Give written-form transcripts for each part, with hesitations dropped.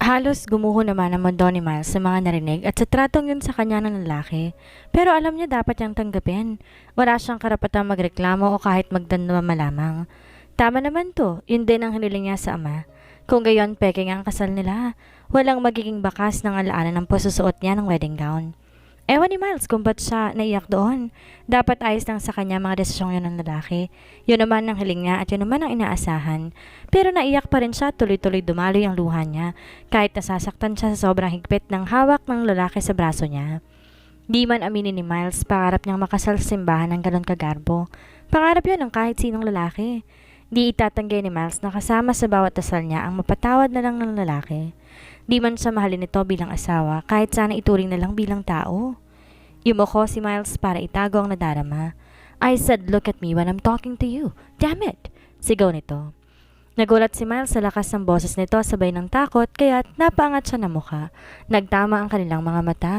Halos gumuho naman ang mundo ni Miles sa mga narinig at sa tratong yun sa kanya ng lalaki. Pero alam niya dapat niyang tanggapin. Wala siyang karapatang magreklamo o kahit magdandama lamang. Tama naman to, yun din ang hiniling niya sa ama. Kung gayon, peking ang kasal nila. Walang magiging bakas ng alaanan ng pasusuot niya ng wedding gown. Ewan ni Miles kung ba't siya naiyak doon. Dapat ayos lang sa kanya mga desisyong yun ng lalaki. Yun naman ang hiling niya at yun naman ang inaasahan. Pero naiyak pa rin siya, tuloy-tuloy dumaloy ang luha niya. Kahit nasasaktan siya sa sobrang higpit ng hawak ng lalaki sa braso niya. Di man aminin ni Miles, pangarap niyang makasal sa simbahan ng ganon kagarbo. Pangarap yun ng kahit sinong lalaki. Di itatanggi ni Miles na kasama sa bawat dasal niya ang mapatawad na lang ng lalaki. Di man siya mahalin ito bilang asawa, kahit sana ituring na lang bilang tao. Yumuko si Miles para itago ang nadarama. I said, look at me when I'm talking to you. Damn it! Sigaw nito. Nagulat si Miles sa lakas ng boses nito sabay ng takot kaya't napaangat siya ng mukha. Nagtama ang kanilang mga mata.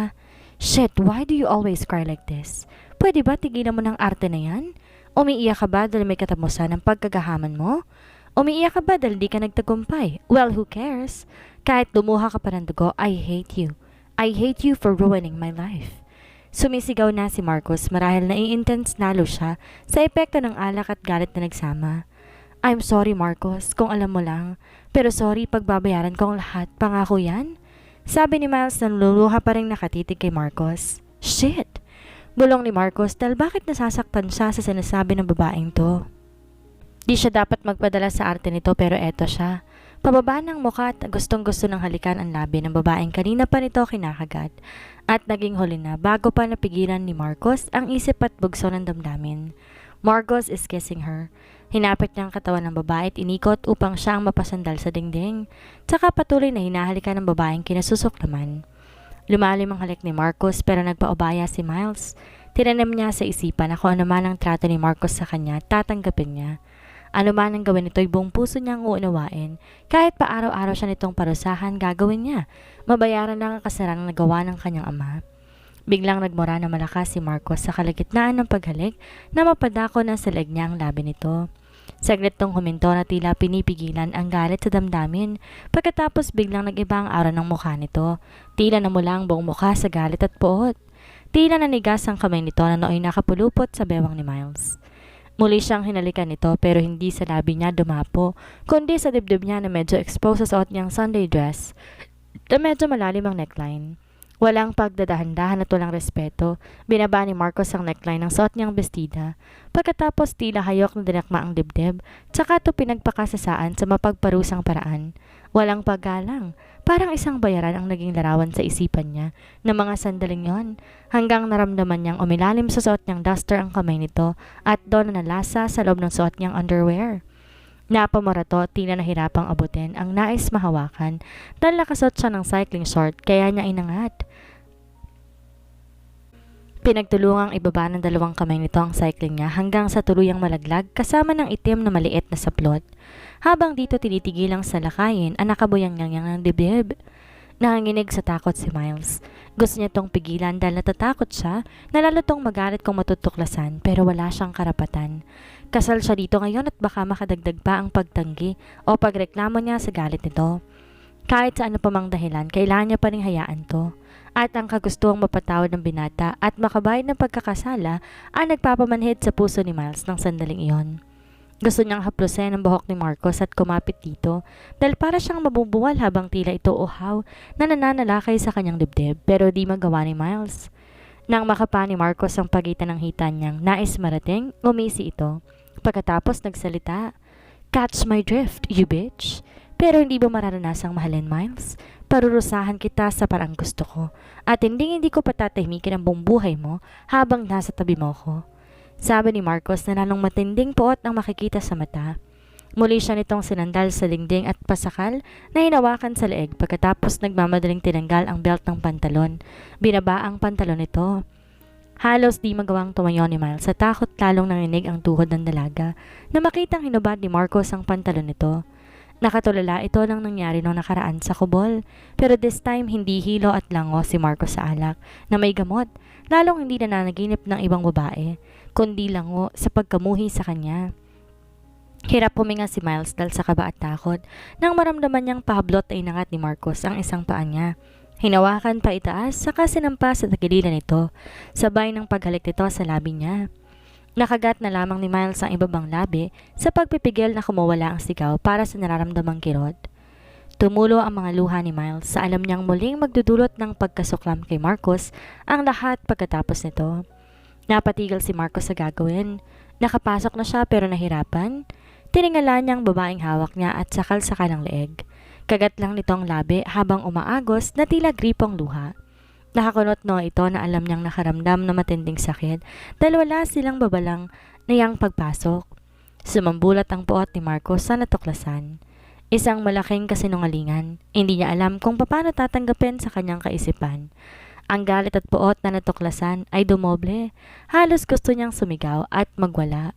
Shit, why do you always cry like this? Pwede ba tigilan mo ng arte na yan? Umiiyak ka ba dahil may katapusan ng pagkagahaman mo? Umiiyak ka ba dahil di ka nagtagumpay? Well, who cares? Kahit lumuha ka pa ng dugo, I hate you. I hate you for ruining my life. Sumisigaw na si Marcos marahil nai-intense lalo siya sa epekto ng alak at galit na nagsama. I'm sorry Marcos, kung alam mo lang. Pero sorry, pagbabayaran ko ang lahat. Pangako yan? Sabi ni Miles na luluha pa rin nakatitig kay Marcos. Shit! Bulong ni Marcos dahil bakit nasasaktan siya sa sinasabi ng babaeng to. Di siya dapat magpadala sa arte nito pero eto siya. Pababa ng mukha at gustong gusto ng halikan ang labi ng babaeng kanina pa nito kinakagat. At naging huli na bago pa napigilan ni Marcos ang isip at bugso ng damdamin. Marcos is kissing her. Hinapit niya ang katawan ng babae at inikot upang siya ang mapasandal sa dingding. Tsaka patuloy na hinahalikan ng babaeng kinasusok naman. Lumalim ang halik ni Marcos pero nagpaubaya si Miles. Tinanim niya sa isipan na kung ano man ang trato ni Marcos sa kanya, tatanggapin niya. Ano man ang gawin nito'y buong puso niyang uunawain. Kahit pa araw-araw siya nitong parusahan, gagawin niya. Mabayaran lang ang kasalanan na nagawa ng kanyang ama. Biglang nagmura na malakas si Marcos sa kalagitnaan ng paghalik na mapadako na sa leg niya ang labi nito. Saglit tong huminto na tila pinipigilan ang galit sa damdamin. Pagkatapos biglang nag-iba ang aura ng mukha nito. Tila namula ang buong mukha sa galit at poot. Tila nanigas ang kamay nito na nooy nakapulupot sa bewang ni Miles. Muli siyang hinalikan nito pero hindi sa labi niya dumapo, kundi sa dibdib niya na medyo exposed sa suot niyang Sunday dress na medyo malalim ang neckline. Walang pagdadahan-dahan at walang respeto, binaba ni Marcos ang neckline ng suot niyang bestida. Pagkatapos tila hayok na dinakma ang dibdib, tsaka ito pinagpakasasaan sa mapagparusang paraan. Walang paggalang, parang isang bayaran ang naging larawan sa isipan niya ng mga sandaling yon, hanggang naramdaman niyang umilalim sa suot niyang duster ang kamay nito at doon na nalasa sa loob ng suot niyang underwear. Napamarato, tila nahirapang abutin ang nais mahawakan dahil nakasuot siya ng cycling short kaya niya inangat. Pinagtulungang ibaba ng dalawang kamay nito ang cycling niya hanggang sa tuluyang malaglag kasama ng itim na maliit na saplot. Habang dito tinitigilang salakayin ang nakabuyang-yang ng dibdib. Nanganginig sa takot si Miles. Gusto niya tong pigilan dahil natatakot siya na lalo tong magalit kung matutuklasan pero wala siyang karapatan. Kasal siya dito ngayon at baka makadagdag pa ang pagtanggi o pagreklamo niya sa galit nito. Kahit sa ano pa mang dahilan, kailangan niya pa ring hayaan to. At ang kagustuhang mapatawad ng binata at makabayad ng pagkakasala ang nagpapamanhid sa puso ni Miles ng sandaling iyon. Gusto niyang haplusin ang buhok ni Marcos at kumapit dito dahil para siyang mabubuwal habang tila ito uhaw na nananalakay sa kanyang dibdib pero di magawa ni Miles. Nang makapa ni Marcos ang pagitan ng hita niyang nais marating, umisi ito. Pagkatapos nagsalita, "Catch my drift, you bitch." Pero hindi ba mararanasang mahalin, Miles? Parurusahan kita sa parang gusto ko at hindi ko patatahimikin ang buong buhay mo habang nasa tabi mo ko. Sabi ni Marcos na lalong matinding poot ang makikita sa mata. Muli siya nitong sinandal sa dingding at pasakal na hinawakan sa leeg pagkatapos nagmamadaling tinanggal ang belt ng pantalon. Binaba ang pantalon nito. Halos di magawang tumayo ni Miles sa takot lalong nanginig ang tuhod ng dalaga na makitang hinubad ni Marcos ang pantalon nito. Nakatulala ito ng nangyari nung nakaraan sa kubol. Pero this time hindi hilo at lango si Marcos sa alak na may gamot, lalong hindi na nanaginip ng ibang babae, kundi lango sa pagkamuhi sa kanya. Hirap huminga si Miles dahil sa kaba at takot nang maramdaman niyang pahablot ay inangat ni Marcos ang isang paa niya. Hinawakan pa itaas saka sinampa sa tagiliran nito, sabay ng paghalik nito sa labi niya. Nakagat na lamang ni Miles ang ibabang labi sa pagpipigil na kumawala ang sigaw para sa nararamdamang kirot. Tumulo ang mga luha ni Miles sa alam niyang muling magdudulot ng pagkasuklam kay Marcos ang lahat pagkatapos nito. Napatigil si Marcos sa gagawin. Nakapasok na siya pero nahirapan. Tiningala niyang babaeng hawak niya at sakal-sakal ng leeg. Kagat lang nito ang labi habang umaagos na tila gripong luha. Nakakunot no ito na alam niyang nakaramdam na matinding sakit dahil wala silang babalang niyang pagpasok. Sumambulat ang puot ni Marcos sa natuklasan. Isang malaking kasinungalingan. Hindi niya alam kung paano tatanggapin sa kanyang kaisipan. Ang galit at puot na natuklasan ay dumoble. Halos gusto niyang sumigaw at magwala.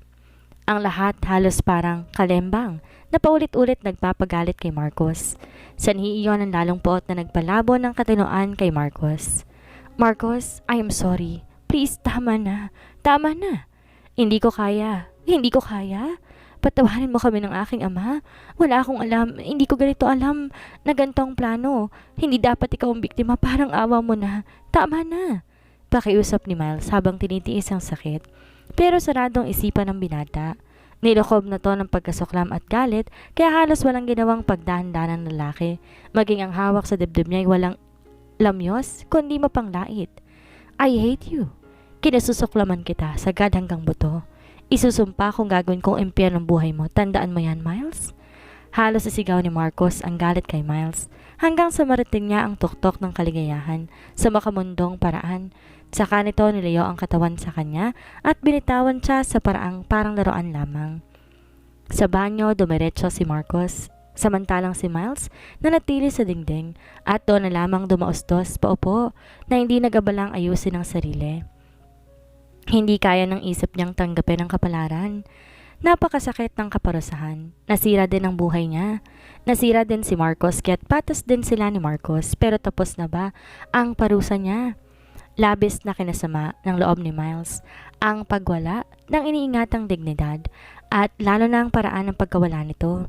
Ang lahat halos parang kalembang na paulit-ulit nagpapagalit kay Marcos. Sanhi iyon ang lalong puot na nagpalabo ng katinoan kay Marcos. Marcos, I am sorry. Please, tama na. Tama na. Hindi ko kaya. Hindi ko kaya. Patawarin mo kami ng aking ama. Wala akong alam. Hindi ko ganito alam na gantong plano. Hindi dapat ikaw ang biktima. Parang awa mo na. Tama na. Pakiusap ni Miles habang tinitiis ang sakit. Pero saradong isipan ng binata. Nilokob na to ng pagkasuklam at galit kaya halos walang ginawang pagdahan-dahan ng lalaki. Maging ang hawak sa dibdib niya ay walang lamyos kundi mapanglait. I hate you. Kinasusuklaman kita sagad hanggang buto. Isusumpa kung gagawin kong impyerno ng buhay mo. Tandaan mo yan, Miles? Halos sisigaw ni Marcos ang galit kay Miles hanggang sa marating niya ang tuktok ng kaligayahan sa makamundong paraan. Saka nito nilayo ang katawan sa kanya at binitawan siya sa paraang parang laruan lamang. Sa banyo, dumiretso si Marcos, samantalang si Miles nanatili sa dingding at doon na lamang dumaustos paupo na hindi nagabalang ayusin ang sarili. Hindi kaya ng isip niyang tanggapin ang kapalaran. Napakasakit ng kaparusahan. Nasira din ang buhay niya. Nasira din si Marcos kaya't patas din sila ni Marcos pero tapos na ba ang parusa niya? Labis na kinasama ng loob ni Miles ang pagwala ng iniingatang dignidad at lalo na ang paraan ng pagkawala nito.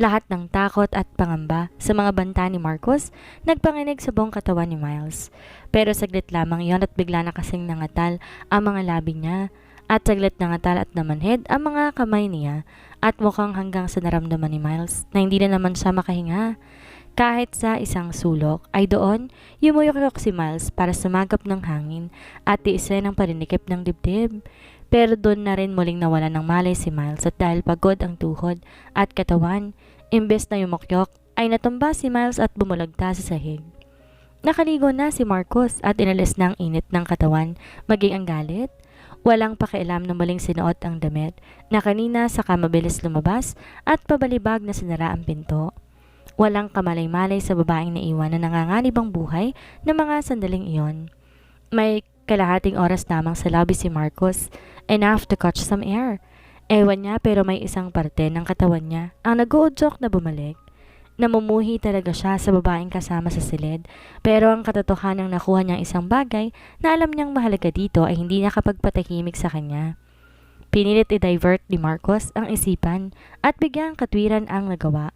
Lahat ng takot at pangamba sa mga banta ni Marcos nagpanginig sa buong katawan ni Miles. Pero saglit lamang iyon at bigla na kasing nangatal ang mga labi niya at saglit nangatal at namanhid ang mga kamay niya at mukhang hanggang sa naramdaman ni Miles na hindi na naman siya makahinga. Kahit sa isang sulok ay doon yumuyok-yok si Miles para sumagap ng hangin at tiisin ang parinikip ng dibdib. Pero doon na rin muling nawala ng malay si Miles at dahil pagod ang tuhod at katawan, imbes na yumukyok ay natumba si Miles at bumulagta sa sahig. Nakaligo na si Marcos at inalis na ang init ng katawan maging ang galit. Walang pakialam na muling sinuot ang damit na kanina saka mabilis lumabas at pabalibag na sinara ang pinto. Walang kamalay-malay sa babaeng naiwan na nanganganib ang buhay ng mga sandaling iyon. May kalahating oras lamang sa lobby si Marcos, enough to catch some air. Ewan niya pero may isang parte ng katawan niya ang nag-uudyok na bumalik. Namumuhi talaga siya sa babaeng kasama sa silid pero ang katotohanang nakuha niyang isang bagay na alam niyang mahalaga dito ay hindi nakapagpatahimik sa kanya. Pinilit i-divert ni Marcos ang isipan at bigyang katwiran ang nagawa.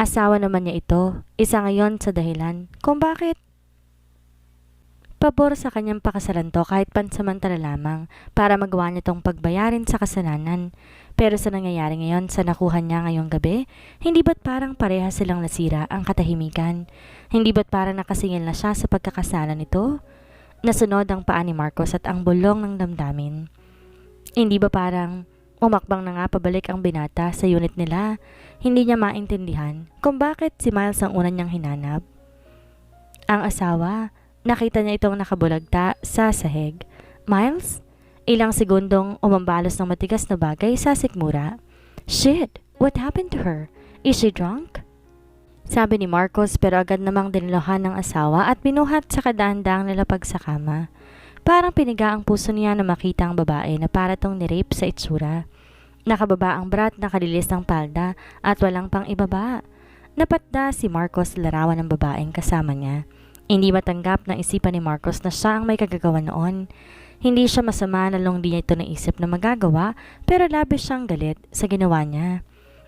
Asawa naman niya ito, isa ngayon sa dahilan kung bakit pabor sa kanyang pakasalan to kahit pansamantala lamang para magawa niya tong pagbayarin sa kasalanan. Pero sa nangyayari ngayon sa nakuha niya ngayong gabi, hindi ba't parang pareha silang nasira ang katahimikan? Hindi ba't parang nakasingil na siya sa pagkakasalan nito? Nasunod ang paa ni Marcos at ang bulong ng damdamin. Hindi ba parang umakbang na nga pabalik ang binata sa unit nila? Hindi niya maintindihan kung bakit si Miles ang una niyang hinanap. Ang asawa, nakita niya itong nakabulagta sa sahig. Miles? Ilang segundong umambalos ng matigas na bagay sa sikmura. Shit! What happened to her? Is she drunk? Sabi ni Marcos pero agad namang dinilohan ng asawa at binuhat sa kadahandang nilapag sa kama. Parang piniga ang puso niya na makita ang babae na para tong nirape sa itsura. Nakababa ang brat na kalilis ng palda at walang pang ibaba. Napatda si Marcos sa larawan ng babaeng kasama niya. Hindi matanggap ng isipan ni Marcos na siya ang may kagagawa noon. Hindi siya masama na long di niya ito naisip na magagawa, pero labis siyang galit sa ginawa niya.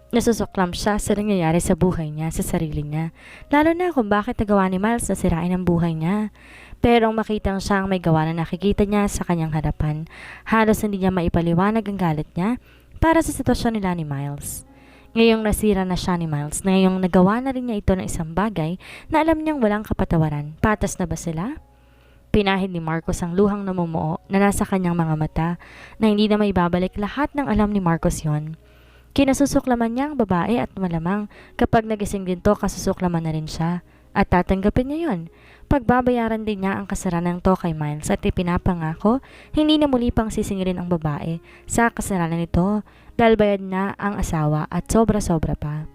Nasusuklam siya sa nangyayari sa buhay niya, sa sarili niya, lalo na kung bakit nagawa ni Miles na sirain ang buhay niya. Pero ang makitang siyang may gawa na nakikita niya sa kanyang harapan, halos hindi niya maipaliwanag ang galit niya para sa sitwasyon nila ni Miles. Ngayong nasira na siya ni Miles, na ngayong nagawa na rin niya ito ng isang bagay na alam niyang walang kapatawaran. Patas na ba sila? Pinahid ni Marcos ang luhang namumuo na nasa kanyang mga mata na hindi na maibabalik lahat ng alam ni Marcos yon. Kinasusuklaman niya ang babae at malamang kapag nagising din to kasusuklaman na rin siya at tatanggapin niya yon. Pagbabayaran din niya ang kasalanan to kay Miles at ipinapangako hindi na muli pang sisingilin ang babae sa kasalanan nito dahil bayad na ang asawa at sobra-sobra pa.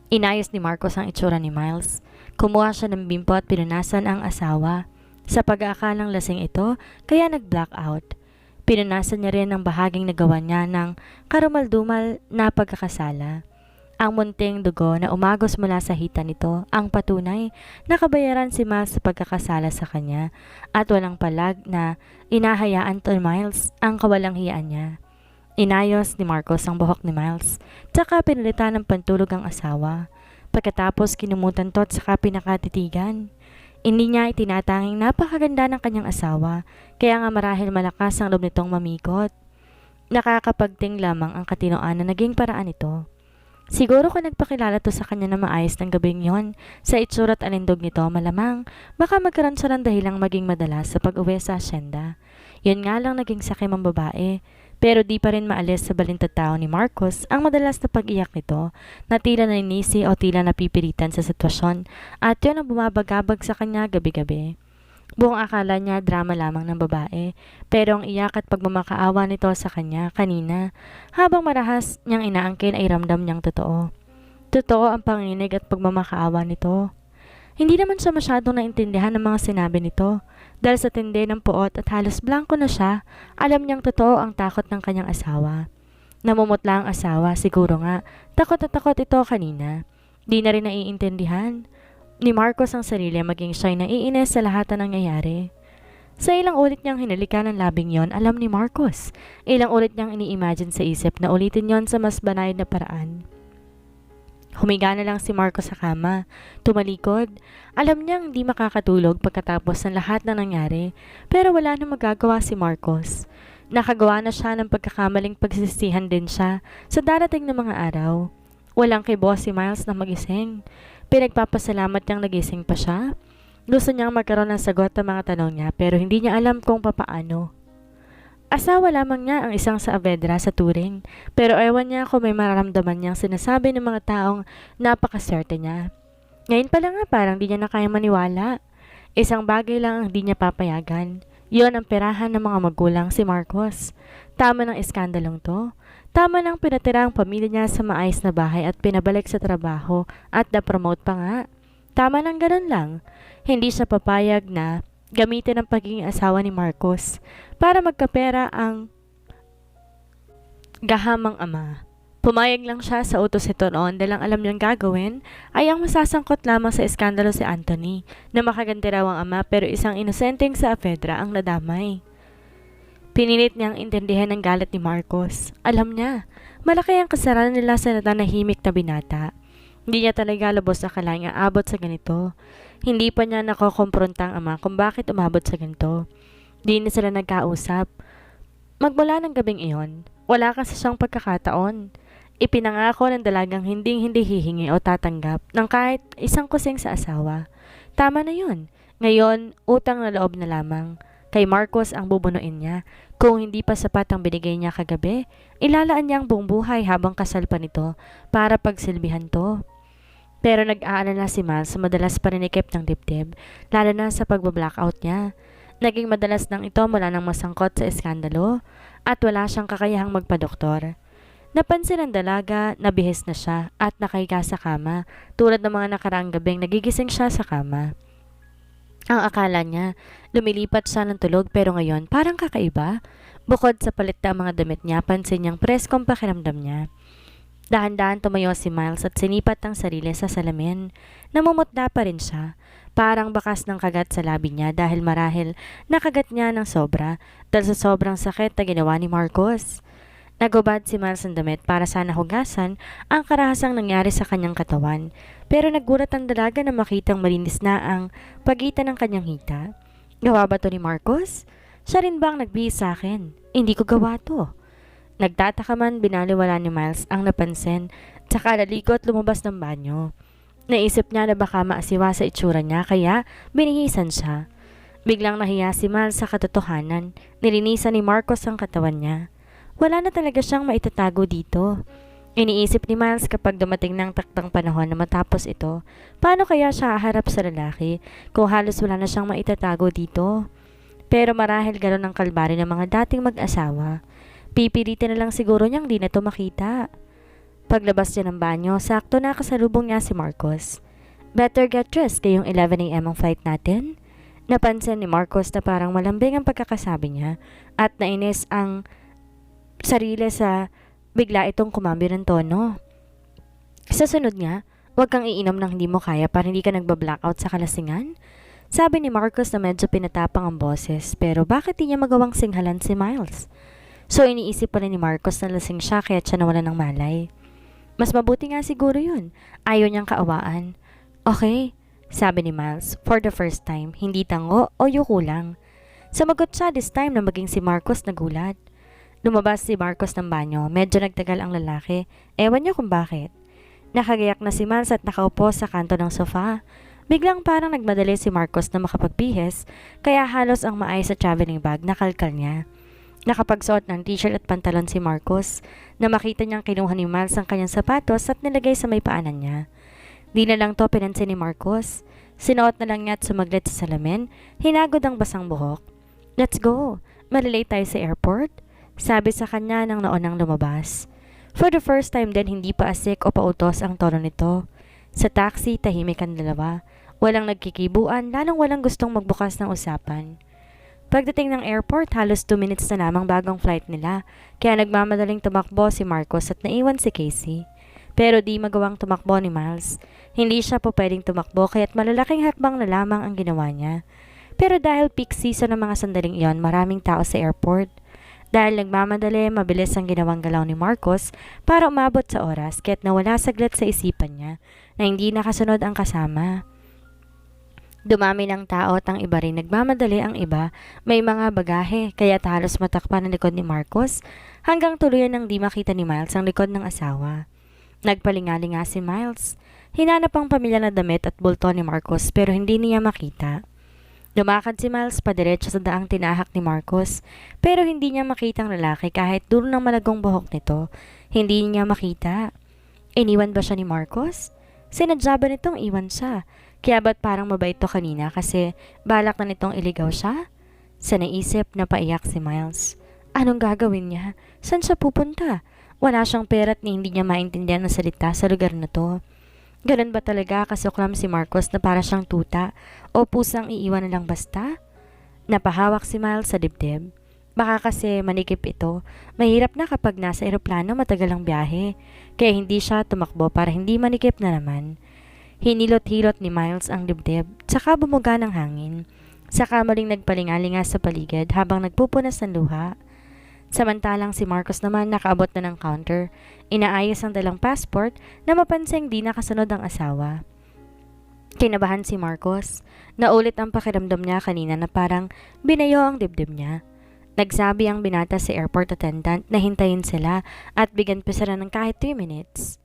Inayos ni Marcos ang itsura ni Miles. Kumuha siya ng bimpo at pinunasan ang asawa. Sa pag-aakalang lasing ito, kaya nag-blackout. Pinunasan niya rin ang bahaging nagawa niya ng karumal-dumal na pagkakasala. Ang munting dugo na umagos mula sa hita nito ang patunay na kabayaran si Miles sa pagkakasala sa kanya at walang palag na inahayaan to Miles ang kawalanghiyaan niya. Inayos ni Marcos ang buhok ni Miles, tsaka pinalitan ng pantulog ang asawa. Pagkatapos kinumutan to at saka pinakatitigan. Hindi niya itinatanging napakaganda ng kanyang asawa, kaya nga marahil malakas ang loob nitong mamikot. Nakakapagting lamang ang katinoan na naging paraan nito. Siguro kung nagpakilala to sa kanya na maayos ng gabing yon, sa itsura at alindog nito malamang, baka magkaroon siya ng dahilang maging madalas sa pag-uwi sa asyenda. Yun nga lang naging sakim ang babae, pero di pa rin maalis sa balintad-tao ni Marcos ang madalas na pag-iyak nito na tila naninisi o tila napipilitan sa sitwasyon at yun ang bumabagabag sa kanya gabi-gabi. Buong akala niya drama lamang ng babae, pero ang iyak at pagmamakaawa nito sa kanya kanina habang marahas niyang inaangkin ay ramdam niyang totoo. Totoo ang panginig at pagmamakaawa nito. Hindi naman siya masyadong naintindihan ng mga sinabi nito. Dahil sa tindi ng puot at halos blanko na siya, alam niyang totoo ang takot ng kanyang asawa. Namumutla ang asawa, siguro nga, takot na takot ito kanina. Di na rin naiintindihan ni Marcos ang sarili maging siya'y naiinis sa lahat na nangyayari. Sa ilang ulit niyang hinalikan ang labing yon, alam ni Marcos. Ilang ulit niyang ini-imagine sa isip na ulitin yon sa mas banayad na paraan. Humiga na lang si Marcos sa kama, tumalikod. Alam niyang hindi makakatulog pagkatapos ng lahat na nangyari, pero wala na magagawa si Marcos. Nakagawa na siya ng pagkakamaling pagsisisihan din siya sa darating na mga araw. Walang kay boss si Miles na magising. Pinagpapasalamat niyang nagising pa siya. Gusto niyang magkaroon ng sagot ang mga tanong niya pero hindi niya alam kung papaano. Asawa lamang niya ang isang Saavedra sa Turing, pero ewan niya kung may mararamdaman niyang sinasabi ng mga taong napakaswerte niya. Ngayon pa lang nga parang di niya na kaya maniwala. Isang bagay lang ang di niya papayagan. Yon ang perahan ng mga magulang si Marcos. Tama ng iskandalong to. Tama ng pinatira ang pamilya niya sa maayos na bahay at pinabalik sa trabaho at na-promote pa nga. Tama ng ganun lang. Hindi siya papayag na gamitin ang pagiging asawa ni Marcos para magkapera ang gahamang ama. Pumayag lang siya sa utos nito noon dahil ang alam niyang gagawin ay ang masasangkot lamang sa iskandalo si Anthony na makaganti raw ang ama pero isang inosenteng Saavedra ang nadamay. Pinilit niyang intindihan ang galit ni Marcos. Alam niya, malaki ang kasalanan nila sa natanahimik na binata. Hindi niya talaga lubos akalaing aabot sa ganito. Hindi pa niya nakokompronta ang ama kung bakit umabot sa ganito. Di na sila nagkausap. Magmula ng gabing iyon, wala kasi siyang pagkakataon. Ipinangako ng dalagang hindi hihingi o tatanggap ng kahit isang kusing sa asawa. Tama na yun. Ngayon, utang na loob na lamang. Kay Marcos ang bubunuin niya. Kung hindi pa sapat ang binigay niya kagabi, ilalaan niya ang buong buhay habang kasal pa nito para pagsilbihan to. Pero nag-aalala si Miles sa madalas paninikip ng dibdib, lalo na sa pagbablackout niya. Naging madalas nang ito mula nang masangkot sa eskandalo at wala siyang kakayahang magpadoktor. Napansin ng dalaga na bihis na siya at nakahiga sa kama tulad ng mga nakaraang gabing nagigising siya sa kama. Ang akala niya, lumilipat siya ng tulog pero ngayon parang kakaiba. Bukod sa palit na mga damit niya, pansin niyang preskong pakiramdam niya. Dahan-dahan tumayo si Miles at sinipat ang sarili sa salamin. Namumutla pa rin siya. Parang bakas ng kagat sa labi niya dahil marahil nakagat niya ng sobra dahil sa sobrang sakit na ginawa ni Marcos. Nagubad si Miles ng damit para sana hugasan ang karahasang nangyari sa kanyang katawan, pero nagulat ang dalaga na makitang malinis na ang pagitan ng kanyang hita. Gawa ba to ni Marcos? Siya rin ba ang nagbihis sa akin? Hindi ko gawa to. Nagtataka man binaliwala ni Miles ang napansin, tsaka naliko at lumabas ng banyo. Naisip niya na baka maasiwa sa itsura niya kaya binihisan siya. Biglang nahiya si Miles sa katotohanan, nilinisan ni Marcos ang katawan niya. Wala na talaga siyang maitatago dito. Iniisip ni Miles kapag dumating ng taktang panahon na matapos ito, paano kaya siya haharap sa lalaki kung halos wala na siyang maitatago dito? Pero marahil gano'n ang kalbari ng mga dating mag-asawa. Pipilitin na lang siguro niyang di na to makita. Paglabas niya ng banyo, sakto na kasalubong niya si Marcos. Better get dressed kayong 11 a.m. ang flight natin. Napansin ni Marcos na parang malambing ang pagkakasabi niya at nainis ang sarili sa bigla itong kumambyo ng tono. Sa sunod niya, huwag kang iinom ng hindi mo kaya para hindi ka nagba-blackout sa kalasingan. Sabi ni Marcos na medyo pinatapang ang boses pero bakit di niya magawang singhalan si Miles? So iniisip pa rin ni Marcos na lasing siya kaya siya nawalan ng malay. Mas mabuti nga siguro yun. Ayaw niyang kaawaan. Okay, sabi ni Miles, for the first time, hindi tango o yuko lang. Sumagot siya this time na maging si Marcos nagulat. Lumabas si Marcos ng banyo, medyo nagtagal ang lalaki. Ewan niyo kung bakit. Nakagayak na si Miles at nakaupo sa kanto ng sofa. Biglang parang nagmadali si Marcos na makapagpihis, kaya halos ang maayos sa traveling bag nakalkal niya. Nakapagsuot ng t-shirt at pantalon si Marcos na makita niyang kinuha ni Miles ang kanyang sapatos at nilagay sa may paanan niya. Di na lang to pinansin ni Marcos. Sinuot na lang niya at sumaglit sa salamin, hinagod ang basang buhok. Let's go! Malilate tayo sa airport? Sabi sa kanya nang naunang lumabas. For the first time din hindi pa asik o pautos ang tono nito. Sa taxi, tahimik ang dalawa. Walang nagkikibuan, lalong walang gustong magbukas ng usapan. Pagdating ng airport, halos 2 minutes na lamang bagong flight nila, kaya nagmamadaling tumakbo si Marcos at naiwan si Casey. Pero di magawang tumakbo ni Miles. Hindi siya po pwedeng tumakbo kaya't malalaking hakbang na lamang ang ginawa niya. Pero dahil peak season ng mga sandaling iyon, maraming tao sa airport. Dahil nagmamadali, mabilis ang ginawang galaw ni Marcos para umabot sa oras kaya't nawala saglit sa isipan niya na hindi nakasunod ang kasama. Dumami ng tao at ang iba rin nagmamadali ang iba, may mga bagahe kaya halos matakpan ang likod ni Marcos hanggang tuluyan ng di makita ni Miles ang likod ng asawa. Nagpalingali nga si Miles. Hinanap ang pamilya na damit at bulto ni Marcos pero hindi niya makita. Lumakad si Miles padiretso sa daang tinahak ni Marcos pero hindi niya makita ang lalaki kahit dulo ng malagong buhok nito. Hindi niya makita. Iniwan ba siya ni Marcos? Sinadya ba nitong iwan siya? Kaya ba't parang mabait to kanina kasi balak na nitong iligaw siya? Sa naisip na paiyak si Miles. Anong gagawin niya? Saan siya pupunta? Wala siyang pera at hindi niya maintindihan ng salita sa lugar na to. Ganun ba talaga kasuklam si Marcos na para siyang tuta o pusang iiwan na lang basta? Napahawak si Miles sa dibdib. Baka kasi manikip ito. Mahirap na kapag nasa eroplano matagal ang biyahe. Kaya hindi siya tumakbo para hindi manikip na naman. Hinilot-hilot ni Miles ang dibdib, tsaka bumuga ng hangin. Saka muling nagpalingalinga sa paligid habang nagpupunas ng luha. Samantalang si Marcos naman nakaabot na ng counter, inaayos ang dalang passport na mapansing di nakasunod ang asawa. Kinabahan si Marcos. Naulit ang pakiramdam niya kanina na parang binayo ang dibdib niya. Nagsabi ang binata sa airport attendant na hintayin sila at bigyan pa sila ng kahit 3 minutes.